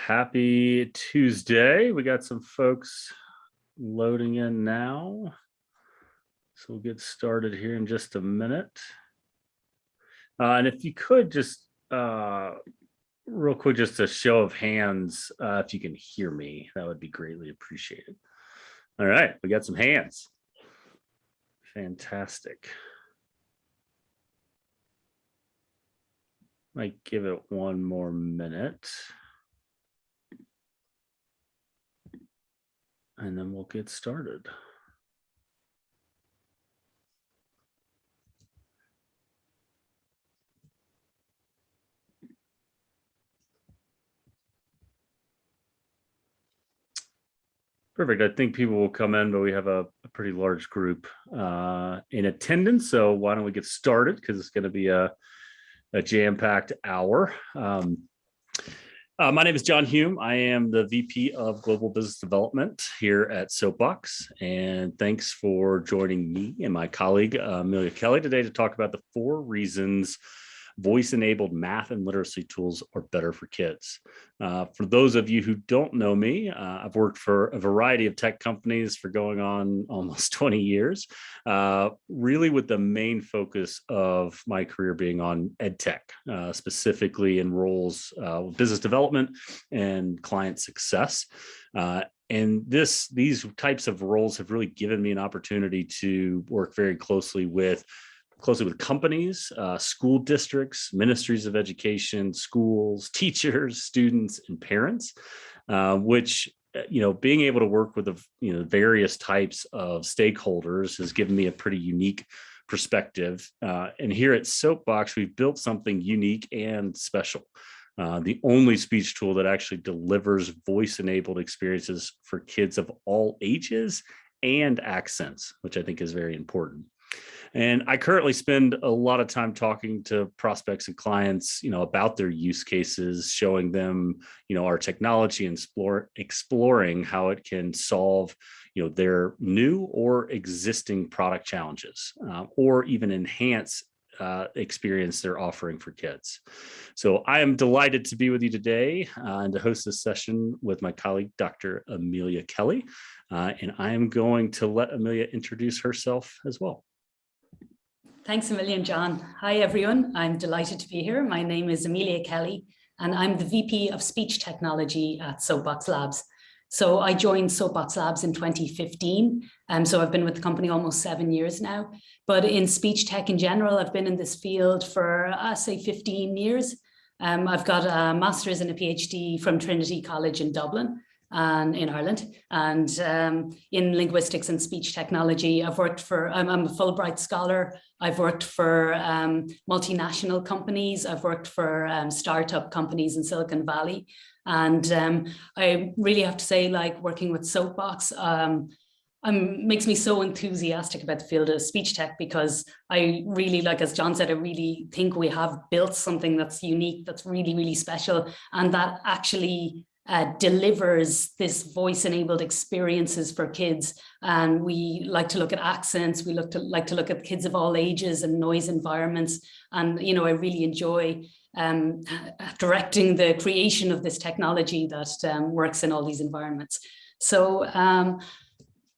Happy Tuesday. We got some folks loading in now. So we'll get started here in just a minute. And if you could just real quick, just a show of hands, if you can hear me, that would be greatly appreciated. All right, we got some hands. Fantastic. Might give it one more minute. And then we'll get started. Perfect. I think people will come in, but we have a pretty large group in attendance. So why don't we get started? Because it's going to be a jam-packed hour. My name is Jon Hume. I am the VP of Global Business Development here at SoapBox. And thanks for joining me and my colleague, Amelia Kelly, today to talk about the 4 reasons voice-enabled math and literacy tools are better for kids. For those of you who don't know me, I've worked for a variety of tech companies for going on almost 20 years, really with the main focus of my career being on ed tech, specifically in roles with business development and client success. And these types of roles have really given me an opportunity to work very closely with companies, school districts, ministries of education, schools, teachers, students, and parents, which, being able to work with the various types of stakeholders has given me a pretty unique perspective. And here at SoapBox, we've built something unique and special. The only speech tool that actually delivers voice-enabled experiences for kids of all ages and accents, which I think is very important. And I currently spend a lot of time talking to prospects and clients, about their use cases, showing them, our technology and exploring how it can solve, their new or existing product challenges, or even enhance experience they're offering for kids. So I am delighted to be with you today and to host this session with my colleague, Dr. Amelia Kelly. And I am going to let Amelia introduce herself as well. Thanks a million, John. Hi, everyone. I'm delighted to be here. My name is Amelia Kelly, and I'm the VP of Speech Technology at SoapBox Labs. So I joined SoapBox Labs in 2015. So I've been with the company almost 7 years now. But in speech tech in general, I've been in this field for, say, 15 years. I've got a master's and a PhD from Trinity College in Dublin, and in Ireland, and in linguistics and speech technology. I'm a Fulbright scholar. I've worked for multinational companies. I've worked for startup companies in Silicon Valley. And I really have to say, working with SoapBox, makes me so enthusiastic about the field of speech tech, because I really, as John said, I really think we have built something that's unique, that's really, really special, and that actually delivers this voice-enabled experiences for kids. And we like to look at accents. We like to look at kids of all ages and noise environments. And I really enjoy directing the creation of this technology that works in all these environments. So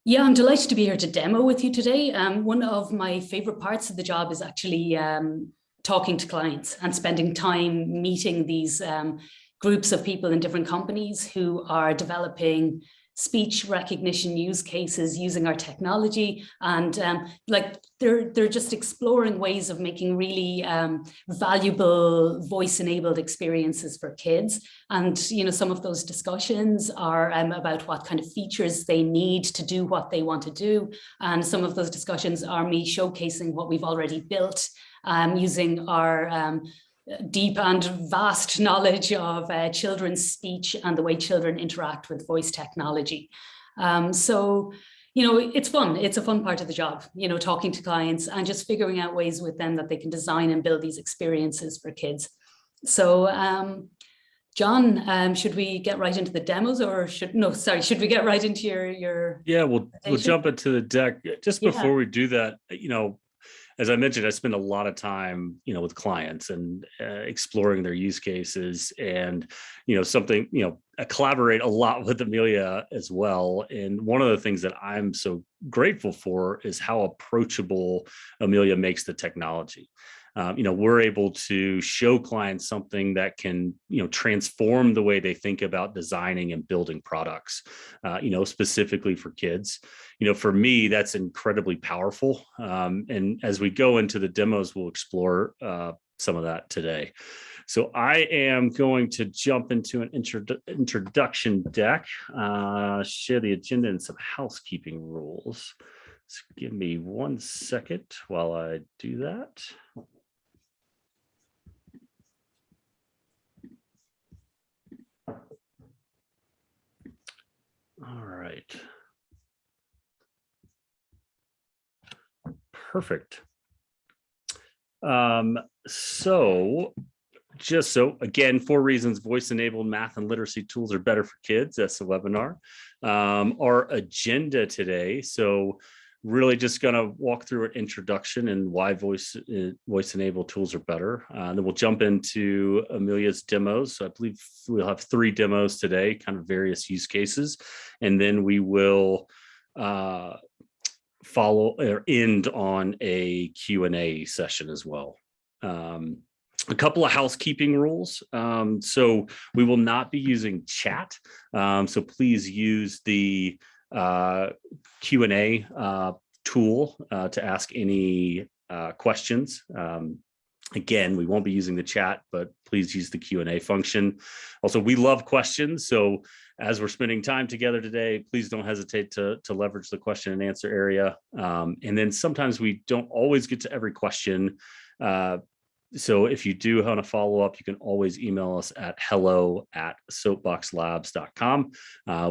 yeah, I'm delighted to be here to demo with you today. One of my favorite parts of the job is actually talking to clients and spending time meeting these groups of people in different companies who are developing speech recognition use cases using our technology. And they're just exploring ways of making really valuable voice-enabled experiences for kids. And some of those discussions are about what kind of features they need to do what they want to do. And some of those discussions are me showcasing what we've already built using our deep and vast knowledge of children's speech and the way children interact with voice technology. So, it's fun. It's a fun part of the job, talking to clients and just figuring out ways with them that they can design and build these experiences for kids. So, John, should we get right into the demos, or should we get right into your Yeah, we'll jump into the deck. Just before we do that, as I mentioned, I spend a lot of time, with clients and exploring their use cases, and something, I collaborate a lot with Amelia as well. And one of the things that I'm so grateful for is how approachable Amelia makes the technology. We're able to show clients something that can, transform the way they think about designing and building products, specifically for kids. For me, that's incredibly powerful. And as we go into the demos, we'll explore some of that today. So I am going to jump into an introduction deck, share the agenda and some housekeeping rules. So give me 1 second while I do that. All right. Perfect. So again, 4 reasons voice-enabled math and literacy tools are better for kids. That's the webinar. Our agenda today. So really just going to walk through an introduction and why voice-enabled tools are better. Then we'll jump into Amelia's demos. So I believe we'll have 3 demos today, kind of various use cases. And then we will follow or end on a Q&A session as well. A couple of housekeeping rules. So we will not be using chat. So please use the Q&A tool to ask any questions. Again, we won't be using the chat, but please use the Q&A function. Also, we love questions. So as we're spending time together today, please don't hesitate to leverage the question and answer area. And then sometimes we don't always get to every question. So if you do want to follow up, you can always email us at hello@soapboxlabs.com.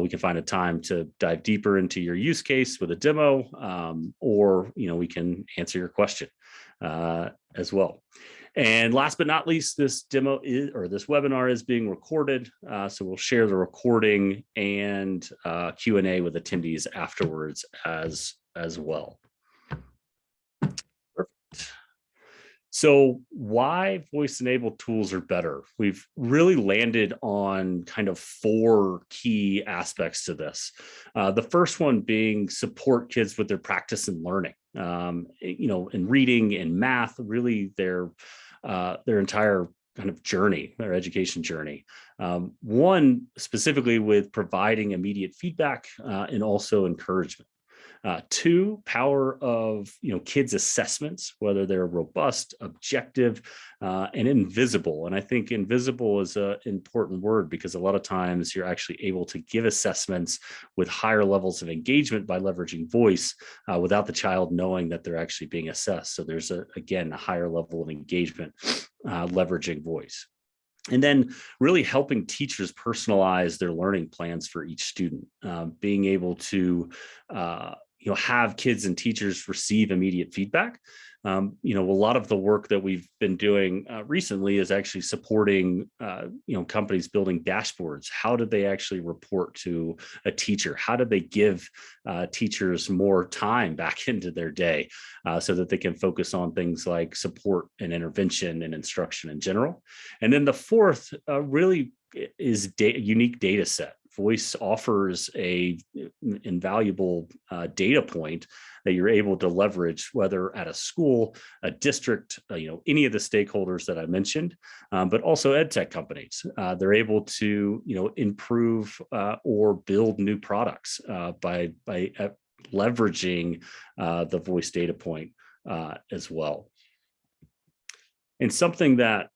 We can find a time to dive deeper into your use case with a demo, or we can answer your question as well. And last but not least, this webinar is being recorded. So we'll share the recording and Q&A with attendees afterwards as well. Perfect. So why voice-enabled tools are better? We've really landed on kind of 4 key aspects to this. The first one being support kids with their practice and learning, in reading and math, really their entire kind of journey, their education journey. One specifically with providing immediate feedback and also encouragement. 2, power of kids' assessments, whether they're robust, objective, and invisible. And I think invisible is an important word because a lot of times you're actually able to give assessments with higher levels of engagement by leveraging voice without the child knowing that they're actually being assessed. So there's again a higher level of engagement leveraging voice. And then really helping teachers personalize their learning plans for each student, being able to have kids and teachers receive immediate feedback. A lot of the work that we've been doing recently is actually supporting, companies building dashboards. How do they actually report to a teacher? How do they give teachers more time back into their day so that they can focus on things like support and intervention and instruction in general? And then the fourth really is unique data set. Voice offers a invaluable data point that you're able to leverage, whether at a school, a district, any of the stakeholders that I mentioned, but also ed tech companies. They're able to, improve or build new products by leveraging the voice data point as well. And something that,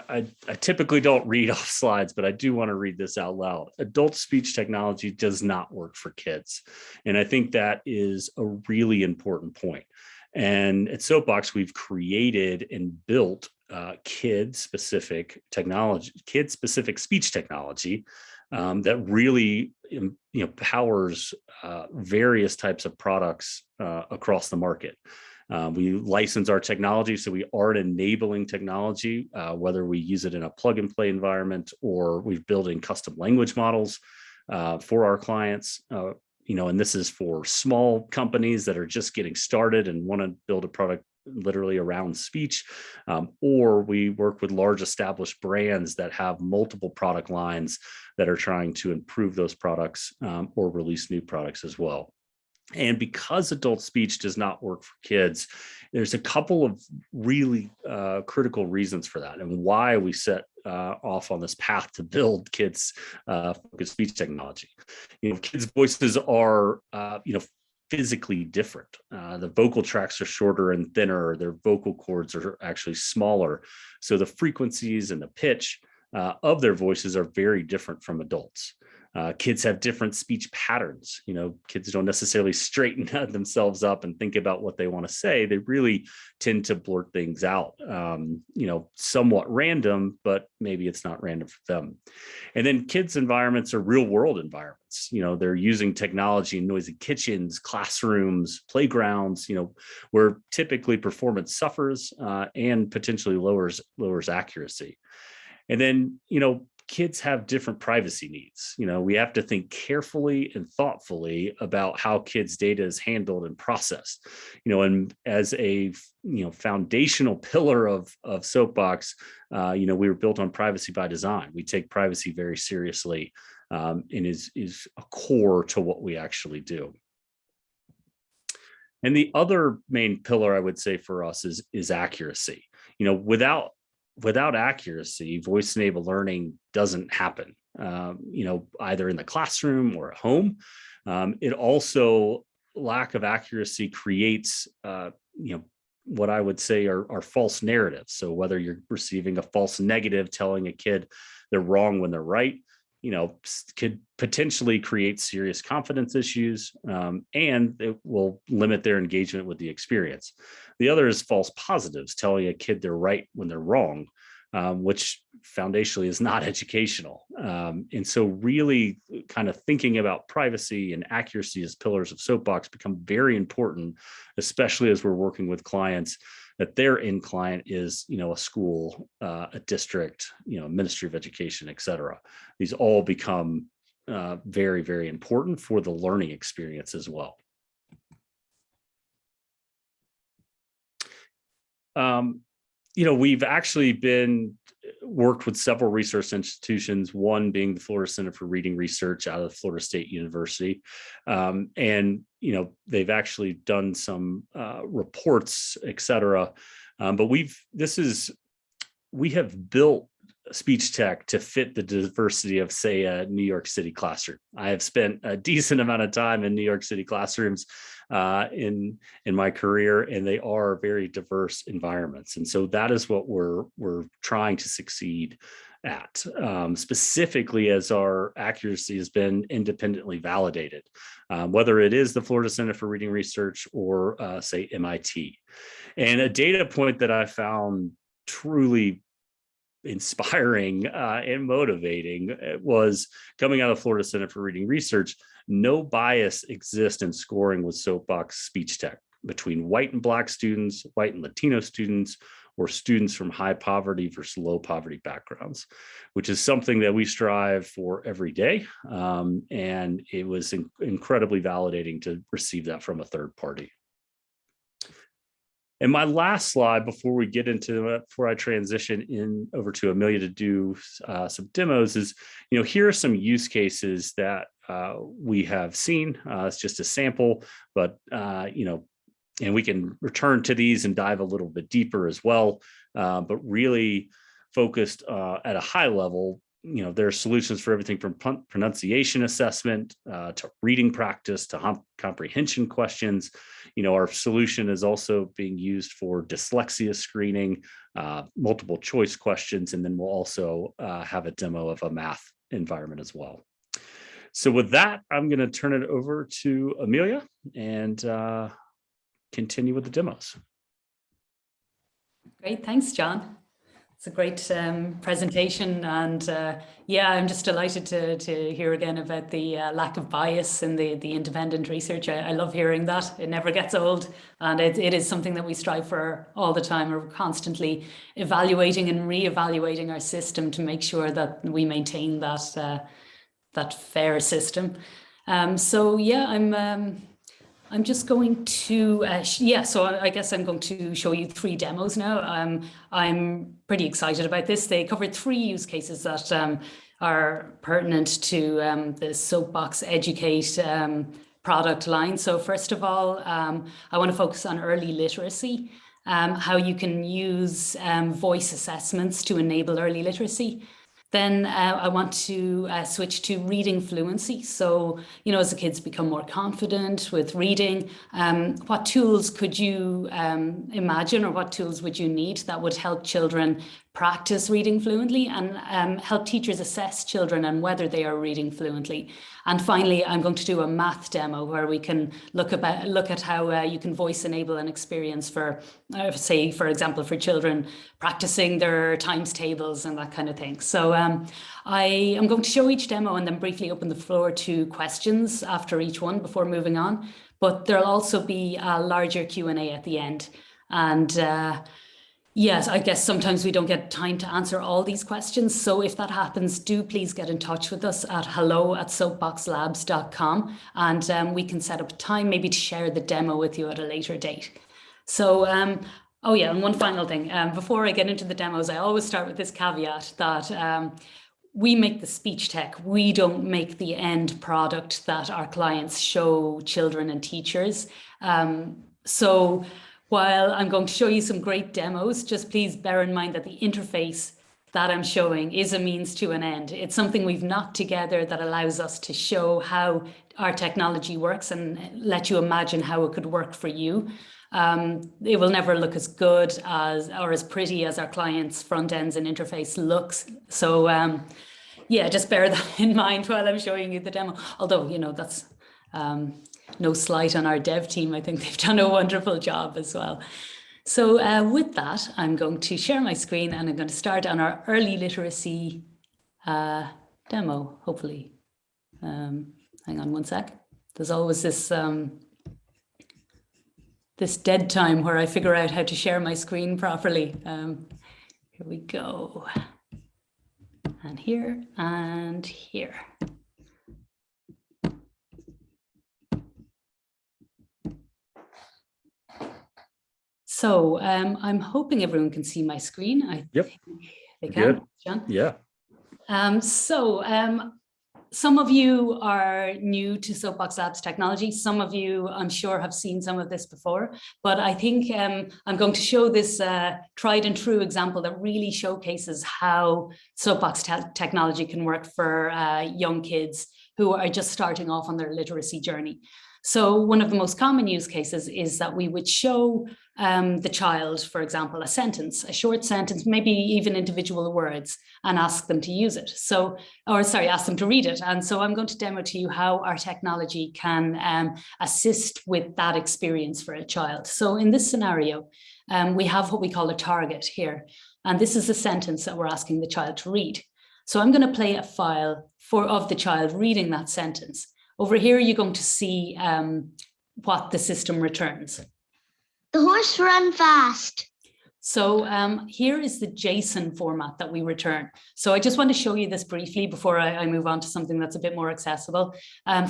I typically don't read off slides, but I do want to read this out loud. Adult speech technology does not work for kids. And I think that is a really important point. And at SoapBox, we've created and built kid-specific speech technology that really, powers various types of products across the market. We license our technology, so we are enabling technology, whether we use it in a plug and play environment or we're building custom language models for our clients. and this is for small companies that are just getting started and want to build a product literally around speech, or we work with large established brands that have multiple product lines that are trying to improve those products or release new products as well. And because adult speech does not work for kids, there's a couple of really critical reasons for that and why we set off on this path to build kids focused speech technology. Kids' voices are, physically different. The vocal tracts are shorter and thinner. Their vocal cords are actually smaller. So the frequencies and the pitch of their voices are very different from adults. Kids have different speech patterns. Kids don't necessarily straighten themselves up and think about what they want to say. They really tend to blurt things out, somewhat random, but maybe it's not random for them. And then kids' environments are real world environments. They're using technology in noisy kitchens, classrooms, playgrounds, where typically performance suffers and potentially lowers accuracy. And then, kids have different privacy needs. We have to think carefully and thoughtfully about how kids' data is handled and processed. And as a foundational pillar of SoapBox, we were built on privacy by design. We take privacy very seriously, and is a core to what we actually do. And the other main pillar I would say for us is accuracy. Without accuracy, voice-enabled learning doesn't happen, either in the classroom or at home. It also, lack of accuracy creates, what I would say are false narratives. So whether you're receiving a false negative telling a kid they're wrong when they're right, could potentially create serious confidence issues, and it will limit their engagement with the experience. The other is false positives, telling a kid they're right when they're wrong, which foundationally is not educational. And so really kind of thinking about privacy and accuracy as pillars of SoapBox become very important, especially as we're working with clients that their end client is, a school, a district, Ministry of Education, et cetera. These all become very, very important for the learning experience as well. We've actually worked with several research institutions, one being the Florida Center for Reading Research out of Florida State University. And, they've actually done some reports, et cetera. But we have built speech tech to fit the diversity of, say, a New York City classroom. I have spent a decent amount of time in New York City classrooms in my career, and they are very diverse environments. And so that is what we're trying to succeed at, specifically as our accuracy has been independently validated, whether it is the Florida Center for Reading Research or say MIT. And a data point that I found truly inspiring and motivating was coming out of Florida Center for Reading Research. No bias exists in scoring with SoapBox speech tech between white and Black students, white and Latino students, or students from high poverty versus low poverty backgrounds, which is something that we strive for every day. And it was incredibly validating to receive that from a third party. And my last slide before we get into it, before I transition over to Amelia to do some demos is, here are some use cases that we have seen. It's just a sample, but, and we can return to these and dive a little bit deeper as well. But really focused at a high level, there are solutions for everything from pronunciation assessment to reading practice to comprehension questions. Our solution is also being used for dyslexia screening, multiple choice questions, and then we'll also have a demo of a math environment as well. So with that, I'm going to turn it over to Amelia and continue with the demos. Great, thanks, John. It's a great presentation, and yeah, I'm just delighted to hear again about the lack of bias in the independent research. I love hearing that. It never gets old, and it is something that we strive for all the time. We're constantly evaluating and re-evaluating our system to make sure that we maintain that fair system. So yeah, I'm just going to, so I guess I'm going to show you 3 demos now. I'm pretty excited about this. They cover 3 use cases that are pertinent to the SoapBox Educate product line. So first of all, I want to focus on early literacy, how you can use voice assessments to enable early literacy. Then I want to switch to reading fluency. So, as the kids become more confident with reading, what tools could you imagine, or what tools would you need that would help children practice reading fluently and help teachers assess children and whether they are reading fluently? And finally, I'm going to do a math demo where we can look at how you can voice enable an experience for, say, for example, for children practicing their times tables and that kind of thing. So I am going to show each demo and then briefly open the floor to questions after each one before moving on. But there'll also be a larger Q&A at the end. And yes, I guess sometimes we don't get time to answer all these questions. So if that happens, do please get in touch with us at hello@soapboxlabs.com, and we can set up a time maybe to share the demo with you at a later date. So, oh yeah, and one final thing. Before I get into the demos, I always start with this caveat that we make the speech tech. We don't make the end product that our clients show children and teachers. So while I'm going to show you some great demos, just please bear in mind that the interface that I'm showing is a means to an end. It's something we've knocked together that allows us to show how our technology works and let you imagine how it could work for you. It will never look as good as or as pretty as our clients' front ends and interface looks. So yeah, just bear that in mind while I'm showing you the demo. Although, that's no slight on our dev team. I think they've done a wonderful job as well. So with that, I'm going to share my screen and I'm going to start on our early literacy demo, hopefully. Hang on one sec. There's always this this dead time where I figure out how to share my screen properly. Here we go. And here and here. So I'm hoping everyone can see my screen. Yep. They can. Good. John? Yeah. Some of you are new to SoapBox Labs technology. Some of you, I'm sure, have seen some of this before. But I think I'm going to show this tried and true example that really showcases how SoapBox technology can work for young kids who are just starting off on their literacy journey. So one of the most common use cases is that we would show the child, for example, a sentence, a short sentence, maybe even individual words, and ask them to use it. Ask them to read it. And so I'm going to demo to you how our technology can assist with that experience for a child. So in this scenario, we have what we call a target here. And this is a sentence that we're asking the child to read. So I'm going to play a file of the child reading that sentence. Over here, you're going to see what the system returns. The horse ran fast. So here is the JSON format that we return. So I just want to show you this briefly before I move on to something that's a bit more accessible.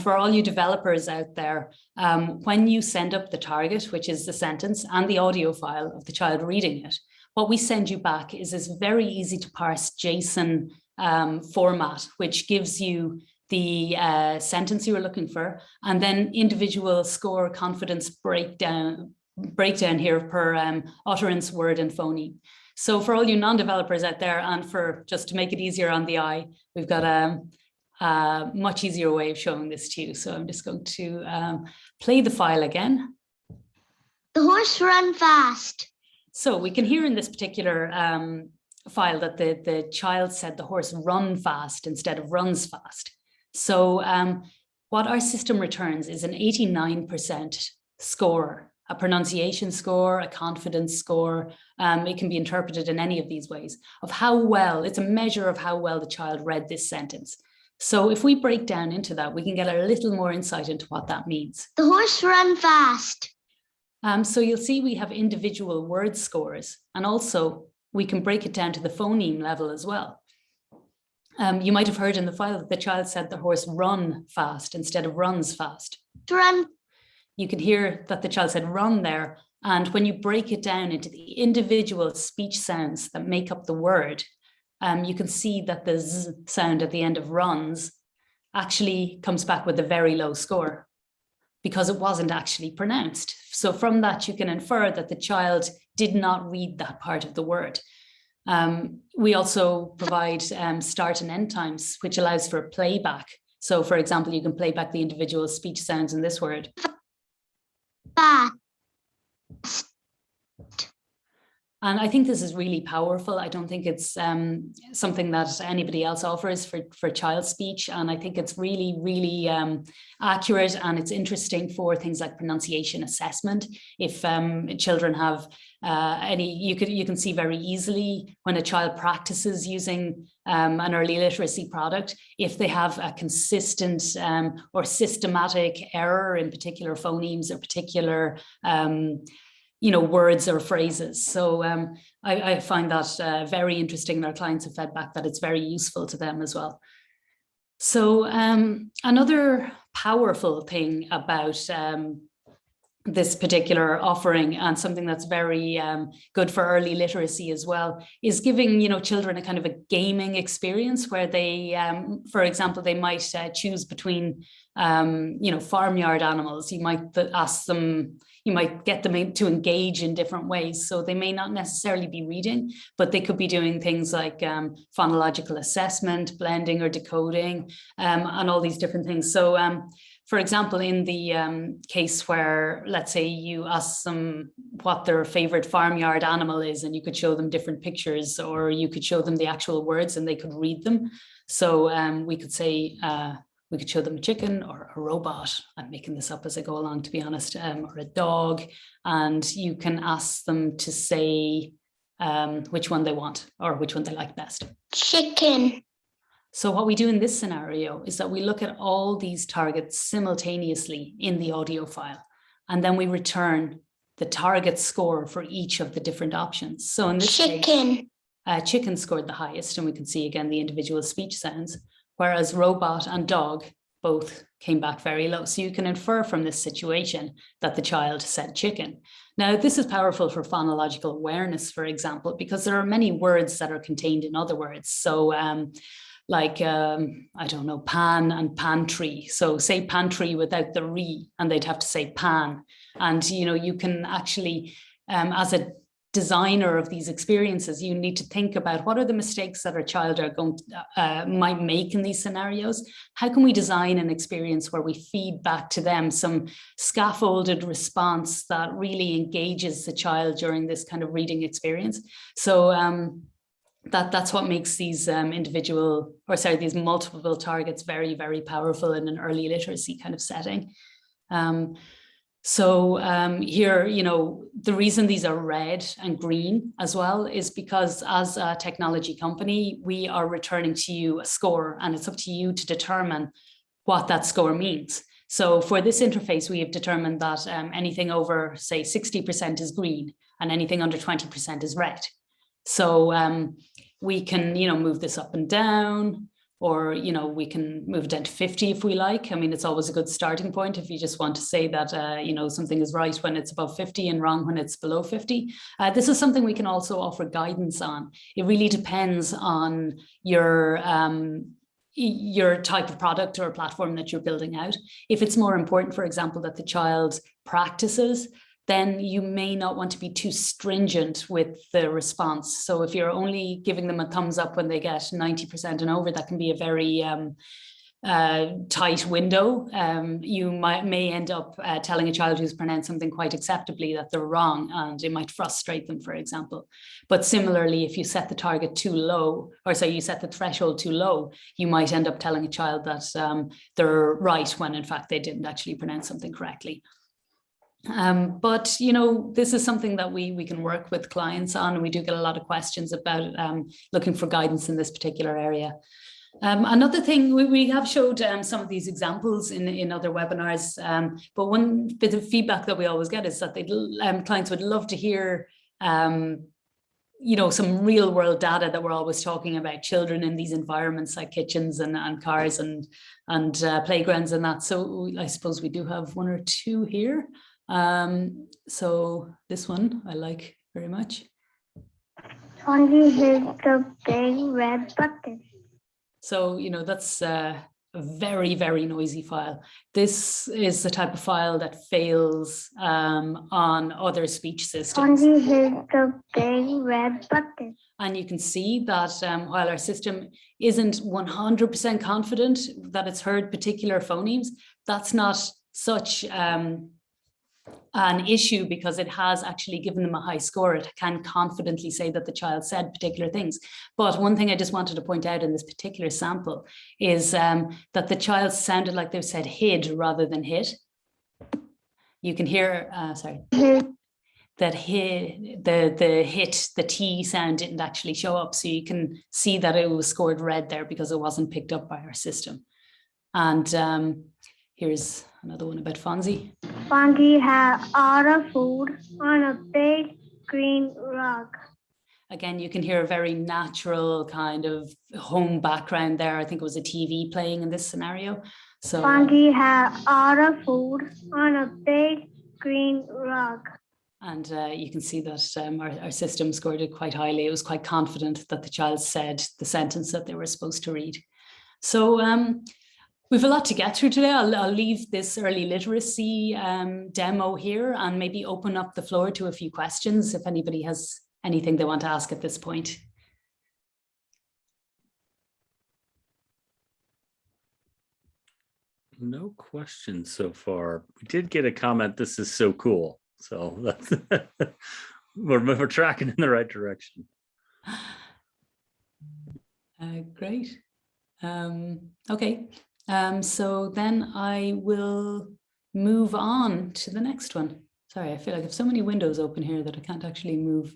For all you developers out there, when you send up the target, which is the sentence, and the audio file of the child reading it, what we send you back is this very easy to parse JSON format, which gives you the sentence you were looking for, and then individual score confidence breakdown here per utterance, word, and phoneme. So for all you non-developers out there, and for just to make it easier on the eye, we've got a much easier way of showing this to you. So I'm just going to play the file again. The horse ran fast. So we can hear in this particular file that the child said the horse run fast instead of runs fast. So what our system returns is an 89% score, a pronunciation score, a confidence score. It can be interpreted in any of these ways of how well, it's a measure of how well the child read this sentence. So if we break down into that, we can get a little more insight into what that means. The horse ran fast. So you'll see we have individual word scores, and also we can break it down to the phoneme level as well. You might have heard in the file that the child said the horse run fast instead of runs fast. Run. You can hear that the child said run there. And when you break it down into the individual speech sounds that make up the word, you can see that the z sound at the end of runs actually comes back with a very low score because it wasn't actually pronounced. So from that, you can infer that the child did not read that part of the word. We also provide start and end times, which allows for playback. So for example, you can play back the individual speech sounds in this word. Fast. And I think this is really powerful. I don't think it's something that anybody else offers for child speech. And I think it's really, really accurate, and it's interesting for things like pronunciation assessment. If children have you can see very easily when a child practices using an early literacy product, if they have a consistent or systematic error in particular phonemes or particular words or phrases. So I find that very interesting, and our clients have fed back that it's very useful to them as well. So another powerful thing about this particular offering, and something that's very good for early literacy as well, is giving children a kind of a gaming experience where they, for example, they might choose between farmyard animals. You might ask them, you might get them to engage in different ways. So they may not necessarily be reading, but they could be doing things like phonological assessment, blending or decoding, and all these different things. So for example, in the case where, let's say, you ask them what their favorite farmyard animal is, and you could show them different pictures, or you could show them the actual words and they could read them. So we could say, we could show them a chicken or a robot. I'm making this up as I go along, to be honest, or a dog. And you can ask them to say which one they want or which one they like best. Chicken. So what we do in this scenario is that we look at all these targets simultaneously in the audio file, and then we return the target score for each of the different options. So in this case, chicken scored the highest, and we can see again the individual speech sounds, whereas robot and dog both came back very low. So you can infer from this situation that the child said chicken. Now, this is powerful for phonological awareness, for example, because there are many words that are contained in other words. So I don't know, pan and pantry. So say pantry without the re, and they'd have to say pan. And, you can actually, as a designer of these experiences, you need to think about what are the mistakes that a child might make in these scenarios. How can we design an experience where we feed back to them some scaffolded response that really engages the child during this kind of reading experience? So that's what makes these these multiple targets very, very powerful in an early literacy kind of setting. Here, the reason these are red and green as well is because as a technology company, we are returning to you a score, and it's up to you to determine what that score means. So for this interface, we have determined that anything over, say, 60% is green and anything under 20% is red. So we can, move this up and down, or, we can move it down to 50 if we like. I mean, it's always a good starting point if you just want to say that, something is right when it's above 50 and wrong when it's below 50. This is something we can also offer guidance on. It really depends on your type of product or platform that you're building out. If it's more important, for example, that the child practices, then you may not want to be too stringent with the response. So if you're only giving them a thumbs up when they get 90% and over, that can be a very tight window. You may end up telling a child who's pronounced something quite acceptably that they're wrong, and it might frustrate them, for example. But similarly, if you set the target too low, or say you set the threshold too low, you might end up telling a child that they're right when in fact they didn't actually pronounce something correctly. But this is something that we can work with clients on, and we do get a lot of questions about looking for guidance in this particular area. Another thing, we have showed some of these examples in other webinars, but one bit of feedback that we always get is that clients would love to hear some real world data that we're always talking about children in these environments like kitchens and cars and playgrounds and that. So I suppose we do have one or two here. So this one I like very much. Fungi hit the big red bucket. So, that's a very, very noisy file. This is the type of file that fails on other speech systems. Fungi hit the big red bucket. And you can see that while our system isn't 100% confident that it's heard particular phonemes, that's not such an issue because it has actually given them a high score. It can confidently say that the child said particular things. But one thing I just wanted to point out in this particular sample is that the child sounded like they said hid rather than hit. You can hear, that the T sound didn't actually show up. So you can see that it was scored red there because it wasn't picked up by our system. And here's another one about Fonzie. Fonzie had all the food on a big green rug. Again, you can hear a very natural kind of home background there. I think it was a TV playing in this scenario. So Fonzie had all the food on a big green rug. And you can see that our system scored it quite highly. It was quite confident that the child said the sentence that they were supposed to read. So we have a lot to get through today. I'll leave this early literacy demo here and maybe open up the floor to a few questions if anybody has anything they want to ask at this point. No questions so far. We did get a comment, this is so cool. So that's we're tracking in the right direction. Great. Okay. So then I will move on to the next one. Sorry, I feel like I have so many windows open here that I can't actually move.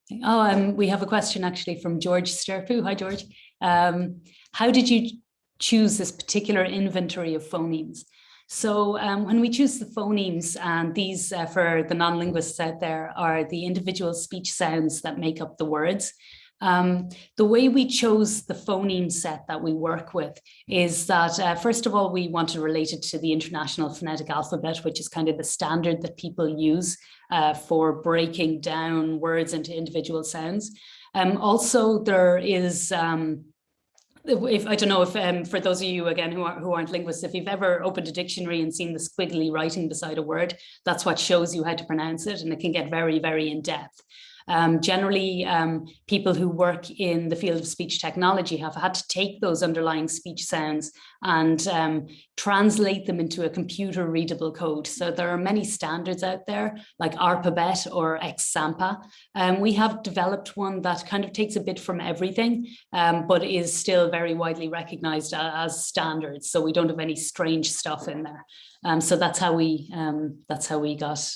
We have a question actually from George Sterpu. Hi, George. How did you choose this particular inventory of phonemes? So when we choose the phonemes, and these for the non-linguists out there are the individual speech sounds that make up the words. The way we chose the phoneme set that we work with is that, first of all, we want to relate it to the International Phonetic Alphabet, which is kind of the standard that people use for breaking down words into individual sounds. Also, there is... I don't know if for those of you again who aren't linguists, if you've ever opened a dictionary and seen the squiggly writing beside a word, that's what shows you how to pronounce it, and it can get very, very in depth. Generally, people who work in the field of speech technology have had to take those underlying speech sounds and translate them into a computer readable code. So there are many standards out there like ARPABET or XSAMPA. We have developed one that kind of takes a bit from everything, but is still very widely recognized as standards. So we don't have any strange stuff in there. So that's how we got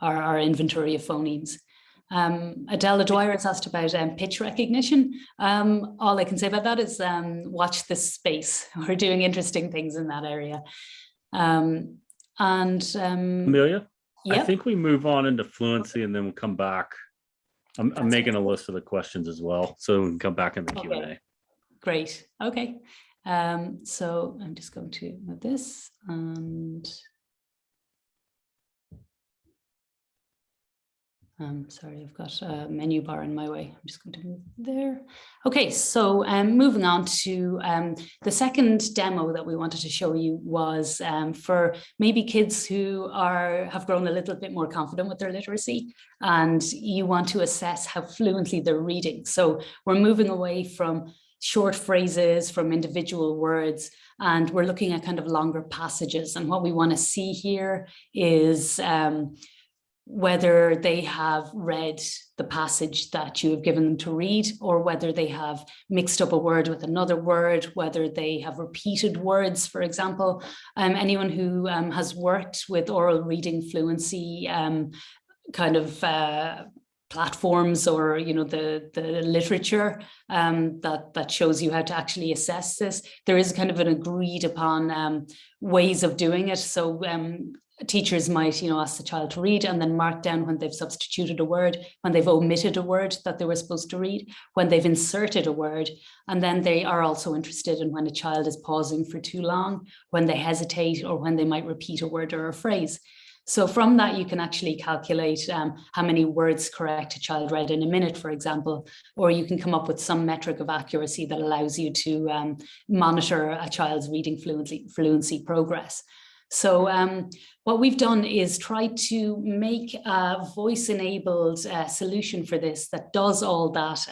our inventory of phonemes. Adela Dwyer has asked about pitch recognition. All I can say about that is watch this space. We're doing interesting things in that area. Amelia, yep. I think we move on into fluency and then we'll come back. I'm making a list of the questions as well, so we can come back in the Q&A. Great. Okay. So I'm just going to move this and... sorry, I've got a menu bar in my way. I'm just going to move there. Okay, so moving on to the second demo that we wanted to show you was for maybe kids who have grown a little bit more confident with their literacy, and you want to assess how fluently they're reading. So we're moving away from short phrases, from individual words, and we're looking at kind of longer passages. And what we want to see here is whether they have read the passage that you have given them to read, or whether they have mixed up a word with another word, whether they have repeated words, for example. Anyone who has worked with oral reading fluency kind of platforms, or the literature that shows you how to actually assess this, there is kind of an agreed upon ways of doing it. So teachers might, ask the child to read and then mark down when they've substituted a word, when they've omitted a word that they were supposed to read, when they've inserted a word. And then they are also interested in when a child is pausing for too long, when they hesitate, or when they might repeat a word or a phrase. So from that, you can actually calculate how many words correct a child read in a minute, for example, or you can come up with some metric of accuracy that allows you to monitor a child's reading fluency progress. So what we've done is try to make a voice-enabled solution for this that does all that,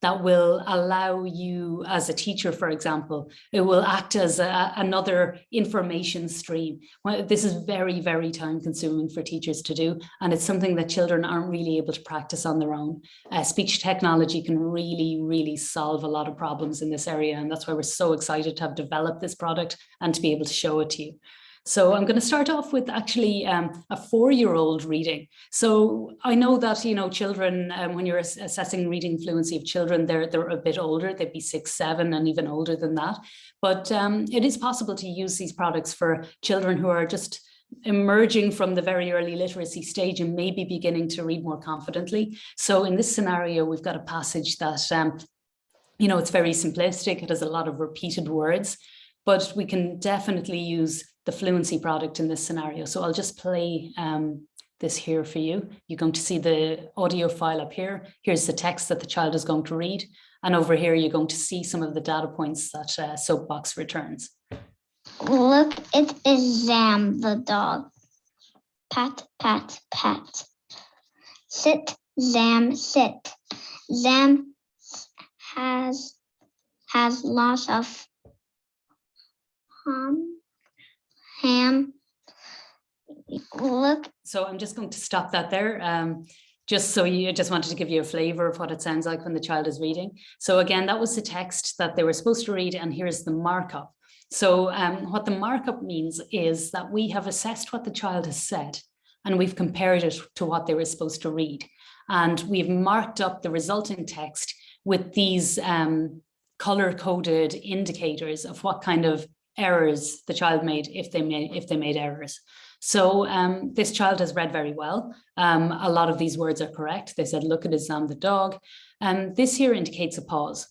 that will allow you as a teacher, for example, it will act as another information stream. Well, this is very, very time consuming for teachers to do, and it's something that children aren't really able to practice on their own. Speech technology can really, really solve a lot of problems in this area, and that's why we're so excited to have developed this product and to be able to show it to you. So I'm going to start off with actually a 4-year-old reading. So I know that, children, when you're assessing reading fluency of children, they're a bit older, they'd be 6, 7, and even older than that. But it is possible to use these products for children who are just emerging from the very early literacy stage and maybe beginning to read more confidently. So in this scenario, we've got a passage that, it's very simplistic. It has a lot of repeated words, but we can definitely use the Fluency product in this scenario. So I'll just play this here for you. You're going to see the audio file up here. Here's the text that the child is going to read. And over here, you're going to see some of the data points that SoapBox returns. Look, it is Zam, the dog. Pat, pat, pat. Sit, Zam, sit. Zam has lots of ham. Look. So I'm just going to stop that there. Just wanted to give you a flavor of what it sounds like when the child is reading. So again, that was the text that they were supposed to read, and here's the markup. So what the markup means is that we have assessed what the child has said, and we've compared it to what they were supposed to read. And we've marked up the resulting text with these color-coded indicators of what kind of errors the child made if they made errors. So this child has read very well. A lot of these words are correct. They said, look at Islam the dog. This here indicates a pause.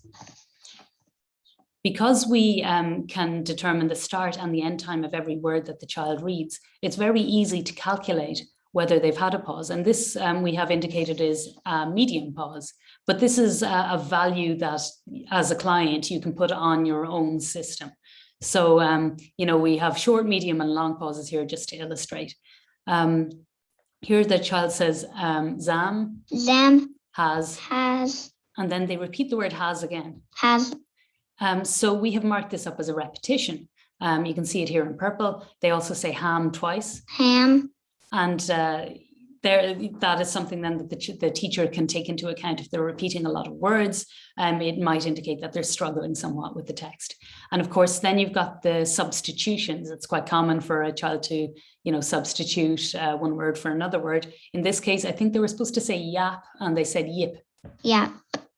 Because we can determine the start and the end time of every word that the child reads, it's very easy to calculate whether they've had a pause. And this we have indicated is a medium pause. But this is a value that as a client, you can put on your own system. So, we have short, medium, and long pauses here just to illustrate. Here the child says, Zam has, and then they repeat the word has again. Has. So we have marked this up as a repetition. You can see it here in purple. They also say ham twice. Ham. And that is something then that the teacher can take into account. If they're repeating a lot of words, it might indicate that they're struggling somewhat with the text. And of course, then you've got the substitutions. It's quite common for a child to, substitute one word for another word. In this case, I think they were supposed to say yap and they said yip. Yap.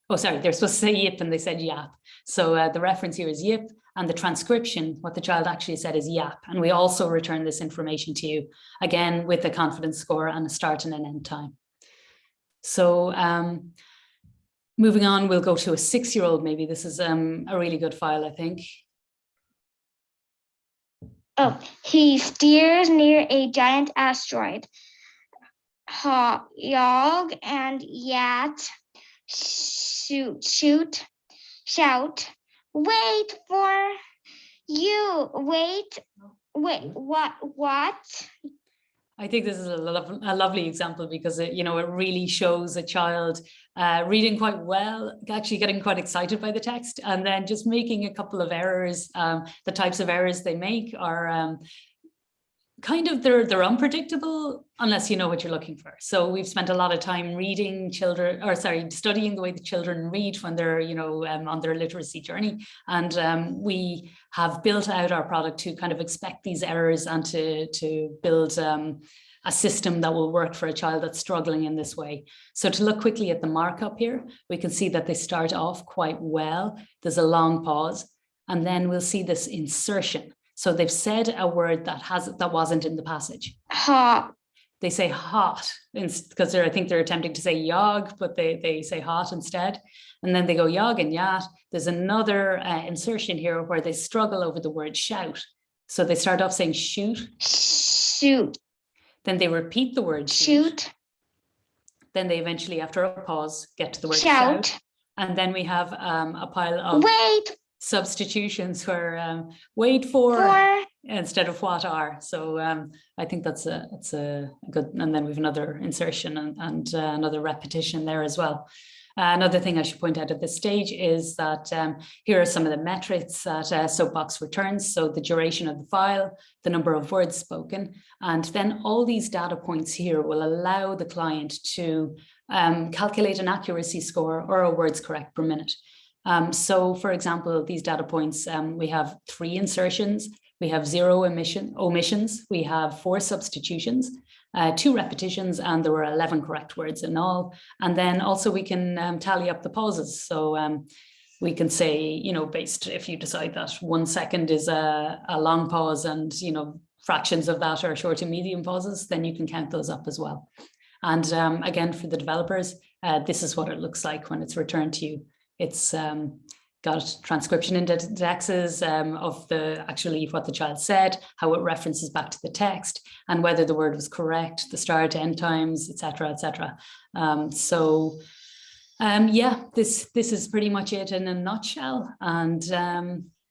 Oh, sorry, they're supposed to say yip and they said yap. So the reference here is yip, and the transcription, what the child actually said is yap. And we also return this information to you, again, with a confidence score and a start and an end time. So moving on, we'll go to a 6-year-old maybe. This is a really good file, I think. Oh, he steers near a giant asteroid. Yog and Yat shout, wait for you, wait, what? I think this is a lovely example because it really shows a child reading quite well, actually getting quite excited by the text, and then just making a couple of errors. The types of errors they make are they're unpredictable unless you know what you're looking for. So we've spent a lot of time studying the way the children read when they're on their literacy journey, and we have built out our product to kind of expect these errors and to build a system that will work for a child that's struggling in this way. So to look quickly at the markup here, we can see that they start off quite well. There's a long pause, and then we'll see this insertion. So they've said a word that wasn't in the passage. Hot. They say hot because I think they're attempting to say yog, but they say hot instead. And then they go yog and yat. There's another insertion here where they struggle over the word shout. So they start off saying shoot. Shoot. Then they repeat the word shoot. Then they eventually, after a pause, get to the word shout. And then we have a pile of substitutions where wait for instead of what are. So I think it's a good, and then we have another insertion and another repetition there as well. Another thing I should point out at this stage is that here are some of the metrics that SoapBox returns. So the duration of the file, the number of words spoken, and then all these data points here will allow the client to calculate an accuracy score or a words correct per minute. So for example, these data points, we have 3 insertions, we have 0 omissions, we have 4 substitutions, 2 repetitions, and there were 11 correct words in all. And then also we can tally up the pauses. So we can say, you know, based, if you decide that 1 second is a long pause and, you know, fractions of that are short and medium pauses, then you can count those up as well. And again, for the developers, this is what it looks like when it's returned to you. It's got transcription indexes of actually what the child said, how it references back to the text, and whether the word was correct, the start, end times, etc., etc. Yeah, this is pretty much it in a nutshell. And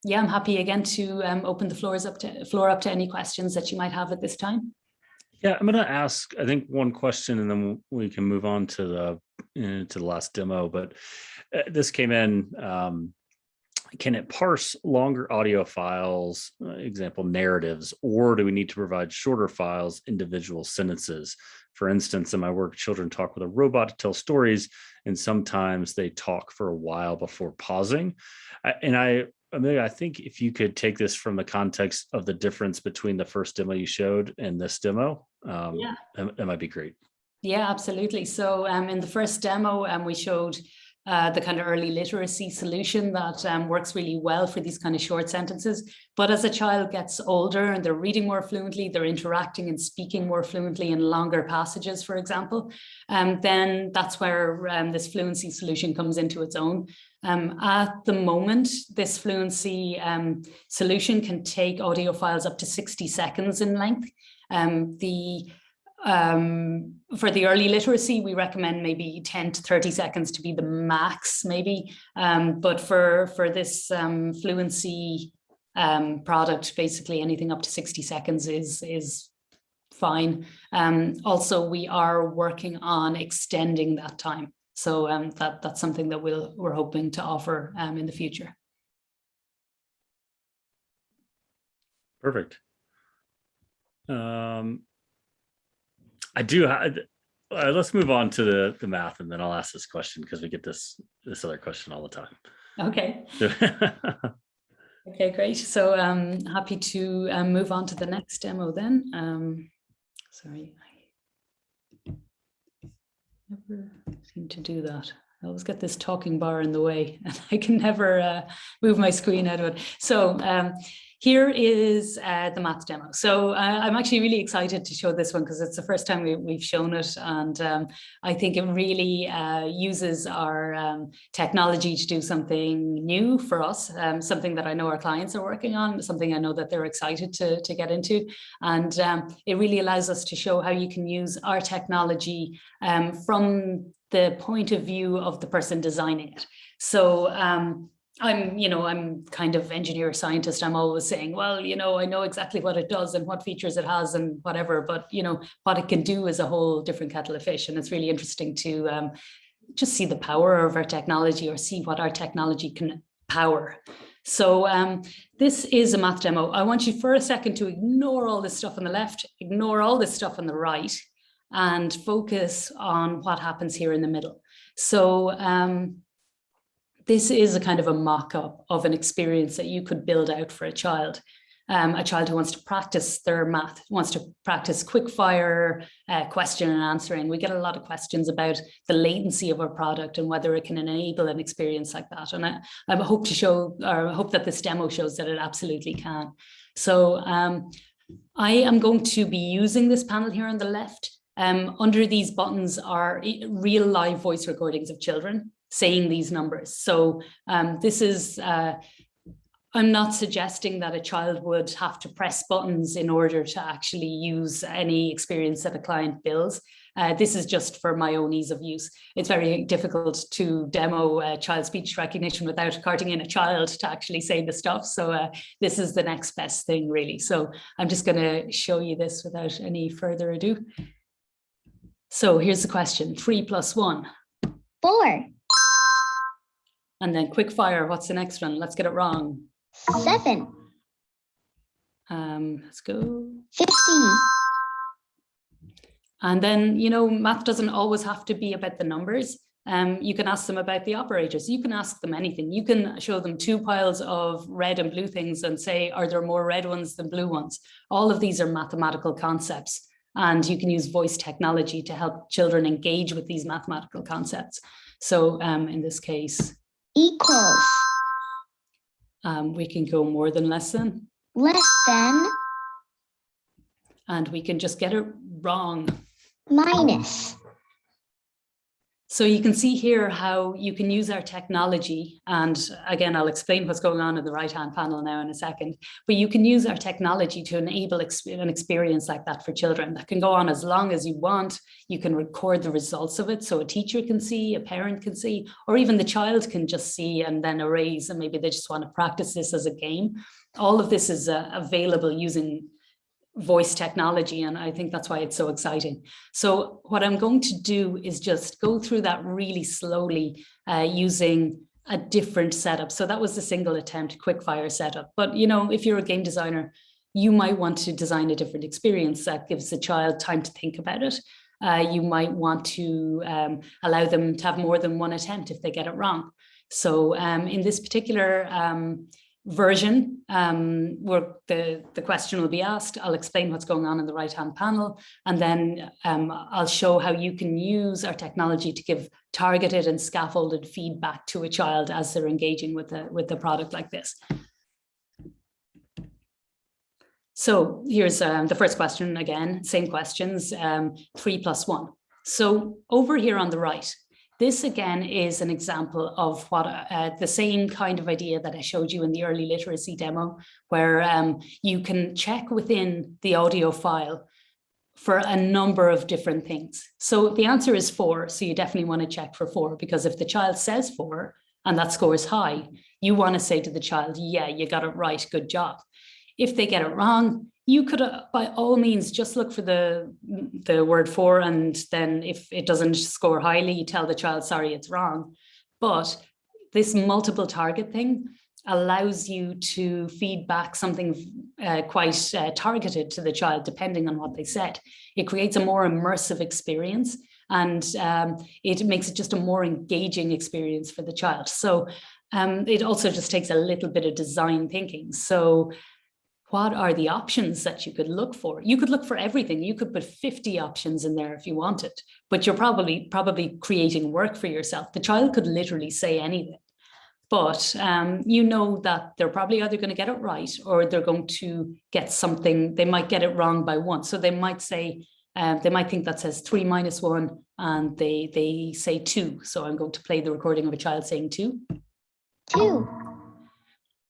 yeah, I'm happy again to open the floor up to any questions that you might have at this time. Yeah, I'm going to ask, I think, one question, and then we can move on to the last demo. But this came in. Can it parse longer audio files, example, narratives, or do we need to provide shorter files, individual sentences? For instance, in my work, children talk with a robot to tell stories, and sometimes they talk for a while before pausing. Amelia, I think if you could take this from the context of the difference between the first demo you showed and this demo, that might be great. Yeah, absolutely. So in the first demo, we showed the kind of early literacy solution that works really well for these kind of short sentences. But as a child gets older and they're reading more fluently, they're interacting and speaking more fluently in longer passages, for example, then that's where this fluency solution comes into its own. At the moment, this fluency solution can take audio files up to 60 seconds in length. For the early literacy, we recommend maybe 10 to 30 seconds to be the max, maybe. But for this fluency product, basically anything up to 60 seconds is fine. Also, we are working on extending that time. So that's something that we're hoping to offer in the future. Perfect. I do. Let's move on to the math, and then I'll ask this question because we get this other question all the time. Okay. Okay, great. So I'm happy to move on to the next demo then. Sorry, I never seem to do that. I always get this talking bar in the way and I can never move my screen out of it. So here is the math demo. So I'm actually really excited to show this one because it's the first time we've shown it. And I think it really uses our technology to do something new for us, something that I know our clients are working on, something I know that they're excited to get into. And it really allows us to show how you can use our technology from the point of view of the person designing it. So I'm kind of engineer scientist. I'm always saying, well, I know exactly what it does and what features it has and whatever, but what it can do is a whole different kettle of fish. And it's really interesting to just see the power of our technology or see what our technology can power. So this is a math demo. I want you for a second to ignore all this stuff on the left, ignore all this stuff on the right, and focus on what happens here in the middle. So this is a kind of a mock-up of an experience that you could build out for a child who wants to practice their math, wants to practice quick fire question and answering. We get a lot of questions about the latency of our product and whether it can enable an experience like that. And I hope that this demo shows that it absolutely can. So I am going to be using this panel here on the left. Under these buttons are real live voice recordings of children saying these numbers. So this is, I'm not suggesting that a child would have to press buttons in order to actually use any experience that a client builds. This is just for my own ease of use. It's very difficult to demo child speech recognition without carting in a child to actually say the stuff. So this is the next best thing, really. So I'm just going to show you this without any further ado. So here's the question: 3 + 1. 4. And then quick fire. What's the next one? Let's get it wrong. 7. Let's go. 50. And then, you know, math doesn't always have to be about the numbers. You can ask them about the operators. You can ask them anything. You can show them 2 piles of red and blue things and say, are there more red ones than blue ones? All of these are mathematical concepts. And you can use voice technology to help children engage with these mathematical concepts. So in this case, Equals. We can go more than less than. Less than. And we can just get it wrong. Minus. So you can see here how you can use our technology. And again, I'll explain what's going on in the right-hand panel now in a second. But you can use our technology to enable an experience like that for children that can go on as long as you want. You can record the results of it so a teacher can see, a parent can see, or even the child can just see and then erase, and maybe they just want to practice this as a game. All of this is available using voice technology, and I think that's why it's so exciting. So what I'm going to do is just go through that really slowly using a different setup. So that was the single attempt quickfire setup. But you know, if you're a game designer, you might want to design a different experience that gives the child time to think about it. You might want to allow them to have more than one attempt if they get it wrong. So in this particular version where the question will be asked, I'll explain what's going on in the right-hand panel, and then I'll show how you can use our technology to give targeted and scaffolded feedback to a child as they're engaging with the product like this. So here's the first question again, same questions, 3 + 1. So over here on the right, this again is an example of what the same kind of idea that I showed you in the early literacy demo, where you can check within the audio file for a number of different things. So the answer is 4. So you definitely want to check for 4, because if the child says 4 and that score is high, you want to say to the child, yeah, you got it right, good job. If they get it wrong, you could, by all means, just look for the word 4, and then if it doesn't score highly, you tell the child, sorry, it's wrong. But this multiple target thing allows you to feed back something quite targeted to the child, depending on what they said. It creates a more immersive experience, and it makes it just a more engaging experience for the child. So it also just takes a little bit of design thinking. So what are the options that you could look for? You could look for everything. You could put 50 options in there if you wanted, but you're probably creating work for yourself. The child could literally say anything, but you know that they're probably either going to get it right or they're going to get something. They might get it wrong by 1. So they might say, they might think that says 3 - 1, and they say 2. So I'm going to play the recording of a child saying 2. 2.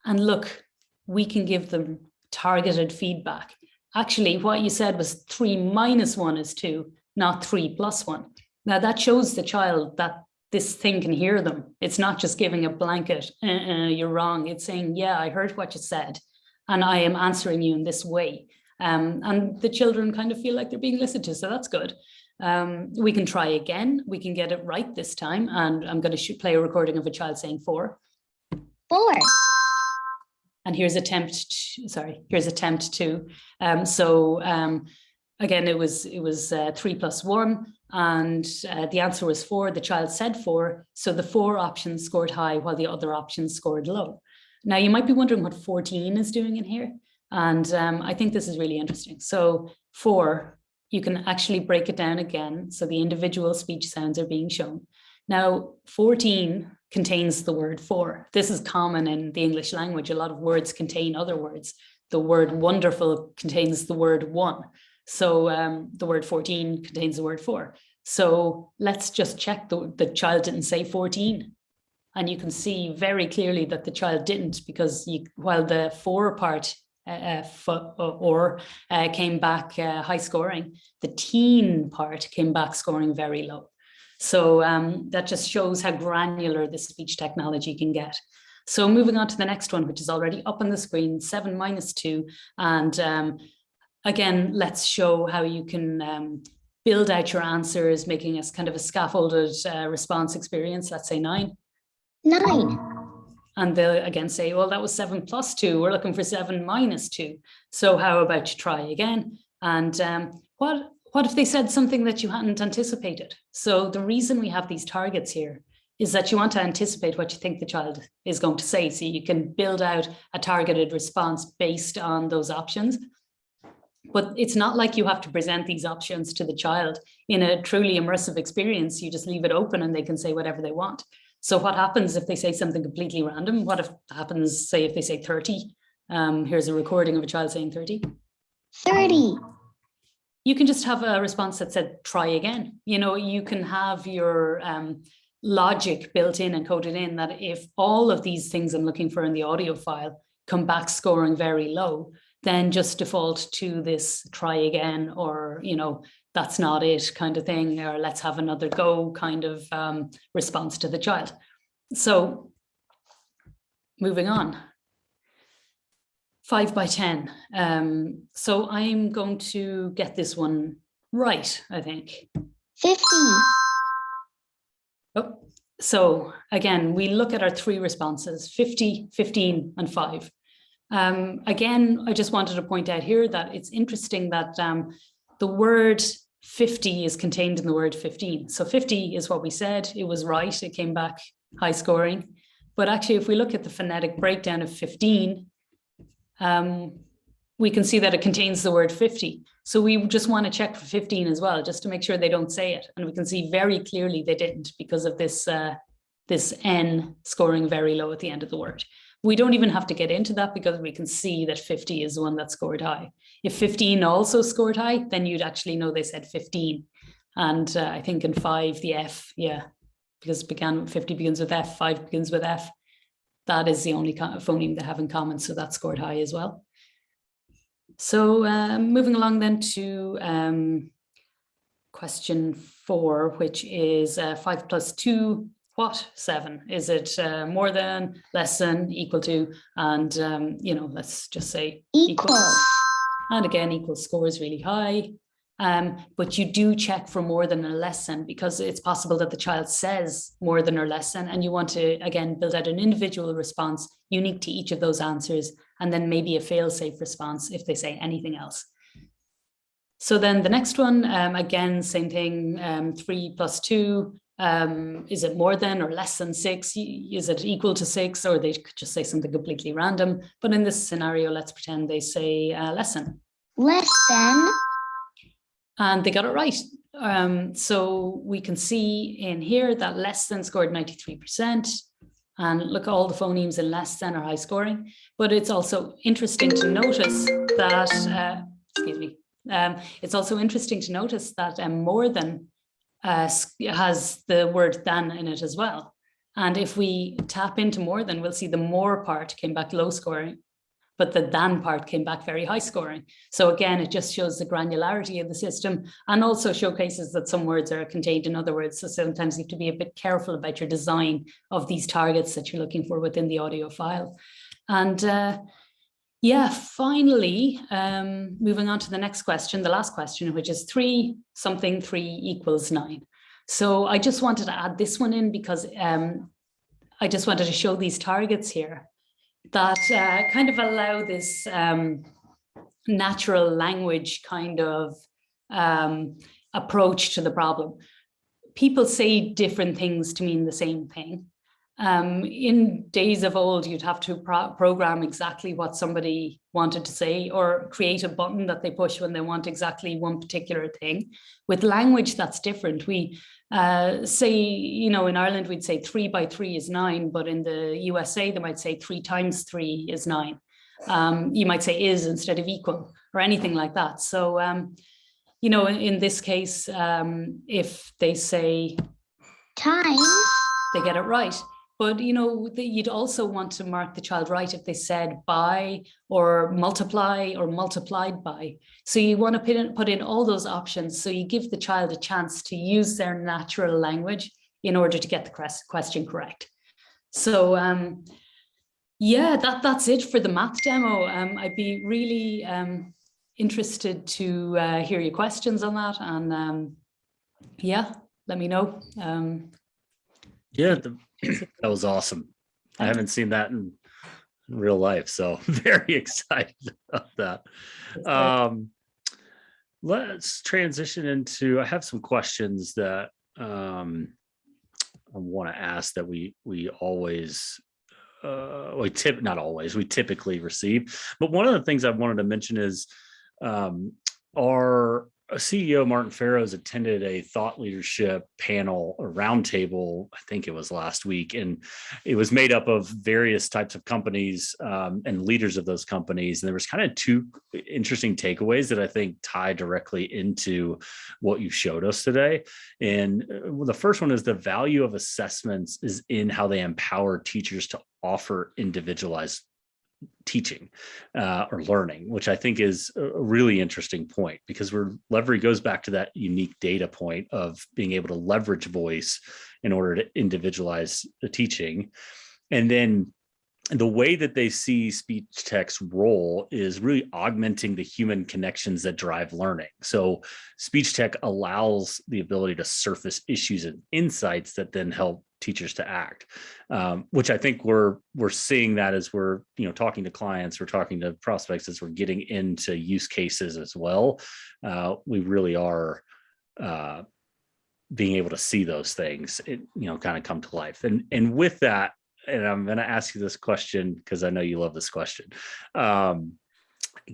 And look, we can give them targeted feedback. Actually, what you said was 3 - 1 is 2, not 3 + 1. Now that shows the child that this thing can hear them. It's not just giving a blanket, you're wrong. It's saying, yeah, I heard what you said, and I am answering you in this way. And the children kind of feel like they're being listened to, so that's good. We can try again. We can get it right this time, and I'm going to play a recording of a child saying 4. 4. And here's attempt 2. Again, it was 3 + 1, and the answer was 4. The child said 4, so the 4 options scored high while the other options scored low. Now you might be wondering what 14 is doing in here, and I think this is really interesting. So 4, you can actually break it down again, so the individual speech sounds are being shown. Now 14 contains the word 4. This is common in the English language. A lot of words contain other words. the word wonderful contains the word one. So the word 14 contains the word 4. So let's just check the child didn't say 14. And you can see very clearly that the child didn't, because while the 4 part came back high scoring, the teen part came back scoring very low. So that just shows how granular the speech technology can get. So moving on to the next one, which is already up on the screen, 7 minus 2. And again, let's show how you can build out your answers, making us kind of a scaffolded response experience. Let's say 9. 9. And they'll again say, well, that was 7 plus 2. We're looking for 7 minus 2. So how about you try again? And what if they said something that you hadn't anticipated? So the reason we have these targets here is that you want to anticipate what you think the child is going to say. So you can build out a targeted response based on those options. But it's not like you have to present these options to the child in a truly immersive experience. You just leave it open and they can say whatever they want. So what happens if they say something completely random? What if happens, say, if they say 30? Here's a recording of a child saying 30. 30. You can just have a response that said, try again. You know, you can have your logic built in and coded in that if all of these things I'm looking for in the audio file come back scoring very low, then just default to this try again, or, you know, that's not it kind of thing, or let's have another go kind of response to the child. So moving on. 5 by 10. So I'm going to get this one right, I think. 50. Oh, so again, we look at our 3 responses, 50, 15, and 5. Again, I just wanted to point out here that it's interesting that the word 50 is contained in the word 15. So 50 is what we said. It was right. It came back high scoring. But actually, if we look at the phonetic breakdown of 15, we can see that it contains the word 50. So we just want to check for 15 as well, just to make sure they don't say it. And we can see very clearly they didn't, because of this, this N scoring very low at the end of the word. We don't even have to get into that, because we can see that 50 is the one that scored high. If 15 also scored high, then you'd actually know they said 15. And I think in 5, the F, yeah, because 50 begins with F, 5 begins with F. That is the only phoneme they have in common, so that scored high as well. So moving along then to question 4, which is 5 plus 2, what? 7. Is it more than, less than, equal to? And, you know, let's just say Equal. And again, equal scores really high. But you do check for more than or less than, because it's possible that the child says more than or less than, and you want to, again, build out an individual response unique to each of those answers, and then maybe a fail-safe response if they say anything else. So then the next one, again, same thing, 3 plus 2, is it more than or less than 6? Is it equal to 6? Or they could just say something completely random. But in this scenario, let's pretend they say less than. Less than. And they got it right. So we can see in here that less than scored 93%. And look, all the phonemes in less than are high scoring. But it's also interesting to notice that, excuse me, it's also interesting to notice that more than has the word than in it as well. And if we tap into more than, we'll see the more part came back low scoring, but the than part came back very high scoring. So again, it just shows the granularity of the system, and also showcases that some words are contained in other words. So sometimes you have to be a bit careful about your design of these targets that you're looking for within the audio file. And yeah, finally, moving on to the next question, the last question, which is 3 something 3 equals 9. So I just wanted to add this one in because I just wanted to show these targets here that kind of allow this natural language kind of approach to the problem. People say different things to mean the same thing. In days of old, you'd have to program exactly what somebody wanted to say, or create a button that they push when they want exactly one particular thing. With language, that's different. We say, you know, in Ireland, we'd say 3 by 3 is 9, but in the USA, they might say 3 times 3 is 9. You might say is instead of equal or anything like that. So, you know, in this case, if they say Time. they get it right. But, you know, you'd also want to mark the child right if they said by or multiply or multiplied by. So you want to put in all those options. So you give the child a chance to use their natural language in order to get the question correct. So yeah, that's it for the math demo. I'd be really interested to hear your questions on that. And yeah, let me know. Yeah, that was awesome. I haven't seen that in real life, so very excited about that. Let's transition into, I have some questions that I want to ask that we always, we typically receive. But one of the things I wanted to mention is our CEO Martin Farrows attended a thought leadership panel or roundtable, I think it was last week, and it was made up of various types of companies and leaders of those companies. And there was kind of two interesting takeaways that I think tie directly into what you showed us today. And the first one is the value of assessments is in how they empower teachers to offer individualized teaching or learning, which I think is a really interesting point, because goes back to that unique data point of being able to leverage voice in order to individualize the teaching. And then the way that they see speech tech's role is really augmenting the human connections that drive learning. So speech tech allows the ability to surface issues and insights that then help teachers to act, which I think we're seeing that as we're talking to clients, we're talking to prospects, as we're getting into use cases as well. We really are being able to see those things, kind of come to life. And with that, and I'm going to ask you this question because I know you love this question.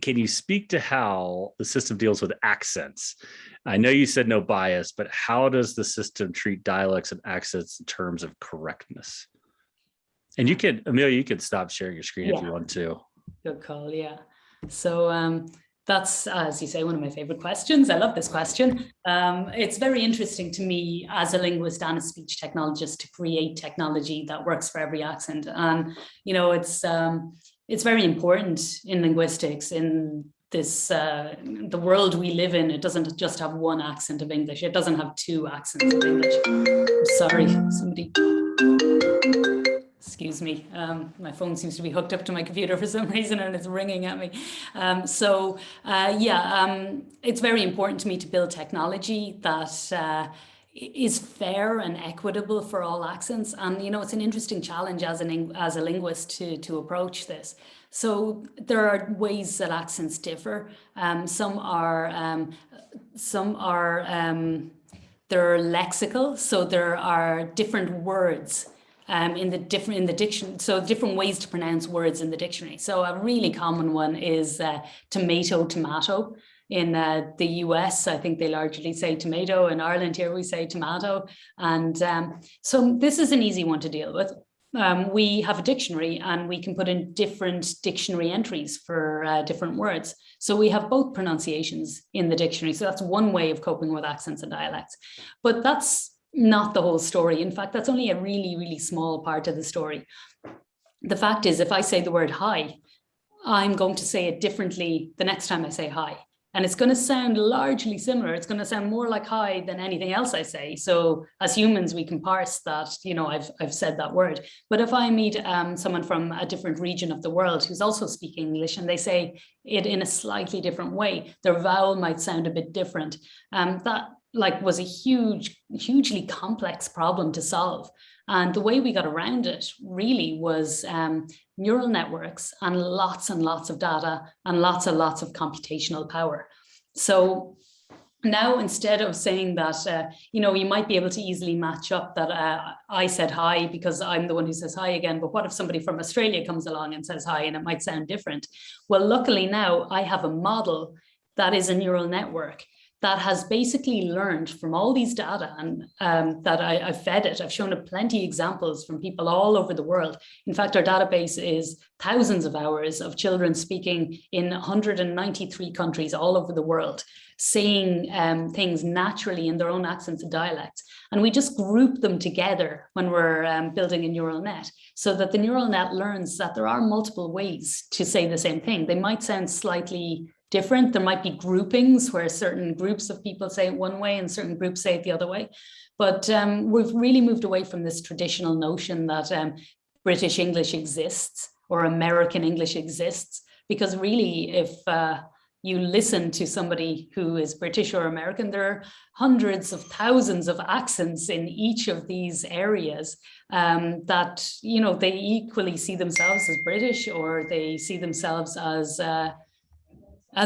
Can you speak to how the system deals with accents? I know you said no bias, but how does the system treat dialects and accents in terms of correctness? And Amelia, you could stop sharing your screen if you want to. Good call, yeah. So that's, as you say, one of my favorite questions. I love this question. It's very interesting to me as a linguist and a speech technologist to create technology that works for every accent. And, it's very important in linguistics, in this, the world we live in. It doesn't just have one accent of English. It doesn't have two accents of English. I'm sorry, somebody, excuse me. My phone seems to be hooked up to my computer for some reason and it's ringing at me. It's very important to me to build technology that is fair and equitable for all accents. And, it's an interesting challenge as a linguist to approach this. So there are ways that accents differ. Some are they're lexical. So there are different words in the dictionary. So different ways to pronounce words in the dictionary. So a really common one is tomato. In the US, I think they largely say tomato. In Ireland here, we say tomato. And so this is an easy one to deal with. We have a dictionary and we can put in different dictionary entries for different words. So we have both pronunciations in the dictionary. So that's one way of coping with accents and dialects. But that's not the whole story. In fact, that's only a really, really small part of the story. The fact is, if I say the word hi, I'm going to say it differently the next time I say hi. And it's going to sound largely similar. It's going to sound more like hi than anything else I say. So as humans, we can parse that, I've said that word. But if I meet someone from a different region of the world who's also speaking English and they say it in a slightly different way, their vowel might sound a bit different. That was a hugely complex problem to solve. And the way we got around it really was neural networks and lots of data and lots of computational power. So now, instead of saying that, you might be able to easily match up that I said hi because I'm the one who says hi again, but what if somebody from Australia comes along and says hi and it might sound different? Well, luckily now I have a model that is a neural network that has basically learned from all these data and that I've fed it. I've shown it plenty of examples from people all over the world. In fact, our database is thousands of hours of children speaking in 193 countries all over the world, saying things naturally in their own accents and dialects. And we just group them together when we're building a neural net, so that the neural net learns that there are multiple ways to say the same thing. They might sound slightly different. There might be groupings where certain groups of people say it one way and certain groups say it the other way. But we've really moved away from this traditional notion that British English exists or American English exists, because really, if you listen to somebody who is British or American, there are hundreds of thousands of accents in each of these areas that, you know, they equally see themselves as British or they see themselves as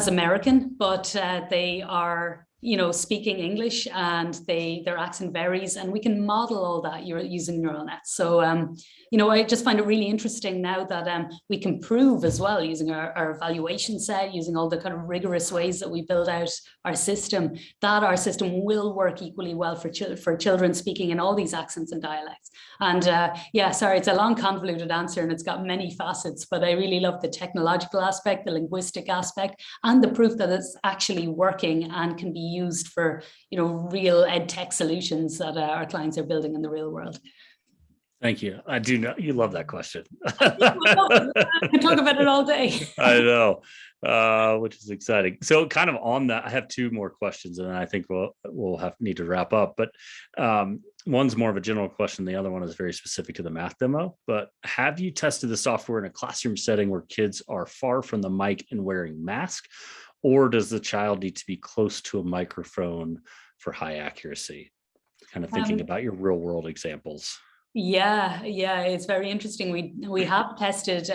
American, but they are, you know, speaking English, and their accent varies, and we can model all that using neural nets. So, you know, I just find it really interesting now that we can prove as well using our evaluation set, using all the kind of rigorous ways that we build out our system, that our system will work equally well for children speaking in all these accents and dialects. And yeah, sorry, it's a long convoluted answer and it's got many facets, but I really love the technological aspect, the linguistic aspect, and the proof that it's actually working and can be used for, you know, real ed tech solutions that our clients are building in the real world. Thank you. I do know you love that question. I can talk about it all day. I know, which is exciting. So kind of on that, I have two more questions and I think we'll need to wrap up, but one's more of a general question. The other one is very specific to the math demo, but have you tested the software in a classroom setting where kids are far from the mic and wearing masks, or does the child need to be close to a microphone for high accuracy? Kind of thinking about your real world examples. Yeah, it's very interesting. We have tested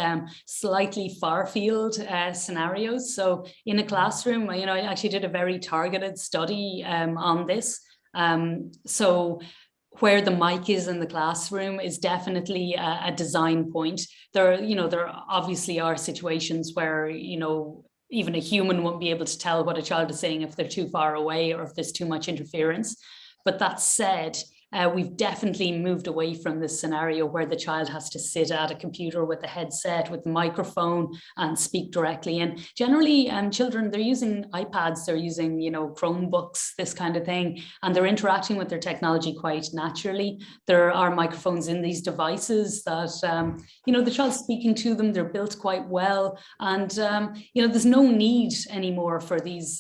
slightly far field scenarios. So in a classroom, you know, I actually did a very targeted study on this. So where the mic is in the classroom is definitely a design point. There obviously are situations where, you know, even a human won't be able to tell what a child is saying if they're too far away or if there's too much interference. But that said, we've definitely moved away from this scenario where the child has to sit at a computer with a headset, with the microphone and speak directly. And generally, children, they're using iPads, they're using, you know, Chromebooks, this kind of thing, and they're interacting with their technology quite naturally. There are microphones in these devices that, you know, the child's speaking to them, they're built quite well. And, you know, there's no need anymore for these,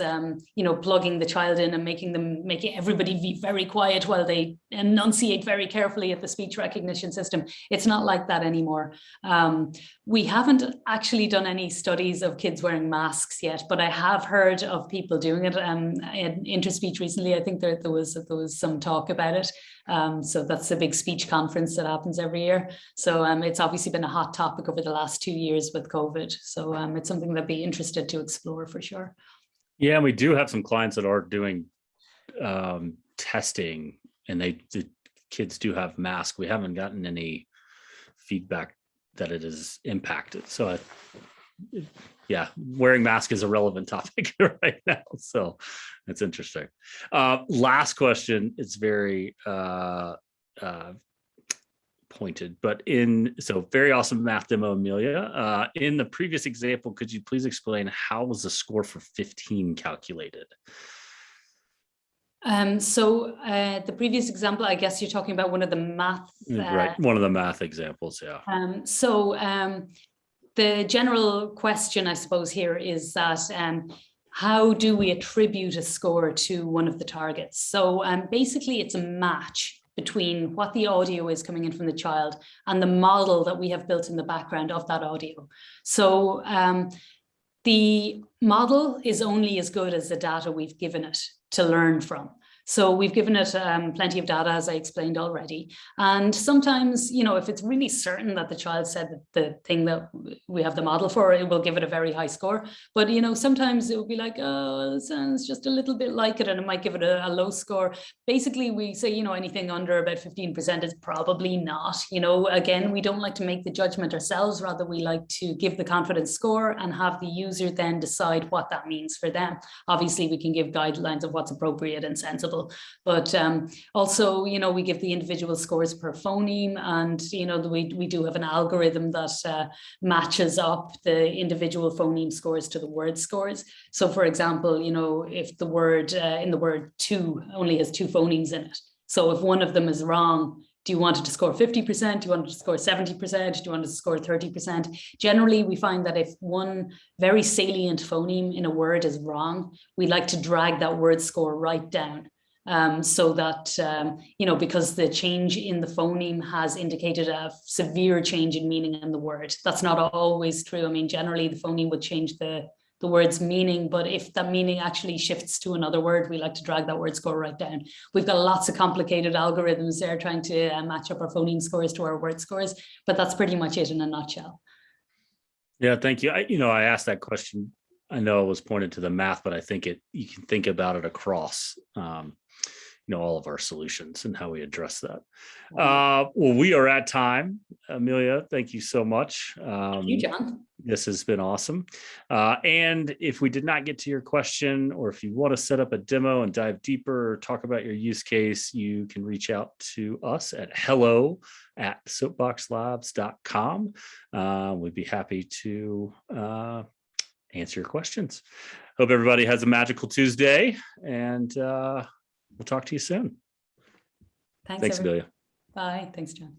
you know, plugging the child in and making everybody be very quiet while they enunciate very carefully at the speech recognition system. It's not like that anymore. We haven't actually done any studies of kids wearing masks yet, but I have heard of people doing it in Interspeech recently. I think there was some talk about it. So that's a big speech conference that happens every year. So it's obviously been a hot topic over the last 2 years with COVID. So it's something that I'd be interested to explore for sure. Yeah, we do have some clients that are doing testing, and the kids do have masks. We haven't gotten any feedback that it is impacted. So yeah, wearing mask is a relevant topic right now. So it's interesting. Last question. It's very pointed, but very awesome math demo, Amelia. In the previous example, could you please explain how was the score for 15 calculated? So the previous example, I guess you're talking about one of the math. Right, one of the math examples, yeah. The general question, I suppose, here is that how do we attribute a score to one of the targets? So basically, it's a match between what the audio is coming in from the child and the model that we have built in the background of that audio. So the model is only as good as the data we've given it to learn from. So we've given it plenty of data, as I explained already. And sometimes, if it's really certain that the child said that the thing that we have the model for, it will give it a very high score. But, sometimes it will be like, oh, it sounds just a little bit like it, and it might give it a low score. Basically, we say, anything under about 15% is probably not. Again, we don't like to make the judgment ourselves. Rather, we like to give the confidence score and have the user then decide what that means for them. Obviously, we can give guidelines of what's appropriate and sensible. But also, we give the individual scores per phoneme, and we do have an algorithm that matches up the individual phoneme scores to the word scores. So, for example, if the word in the word to only has 2 phonemes in it, so if one of them is wrong, do you want it to score 50%? Do you want it to score 70%? Do you want it to score 30%? Generally, we find that if one very salient phoneme in a word is wrong, we like to drag that word score right down. So that, because the change in the phoneme has indicated a severe change in meaning in the word. That's not always true. I mean, generally the phoneme would change the word's meaning, but if that meaning actually shifts to another word, we like to drag that word score right down. We've got lots of complicated algorithms there trying to match up our phoneme scores to our word scores, but that's pretty much it in a nutshell. Yeah, thank you. I asked that question. I know it was pointed to the math, but I think you can think about it across all of our solutions and how we address that. Well, we are at time. Amelia, thank you so much. Thank you, John. This has been awesome. And if we did not get to your question, or if you want to set up a demo and dive deeper or talk about your use case, you can reach out to us at hello@soapboxlabs.com. We'd be happy to answer your questions. Hope everybody has a magical Tuesday, and we'll talk to you soon. Thanks Amelia. Bye. Thanks, John.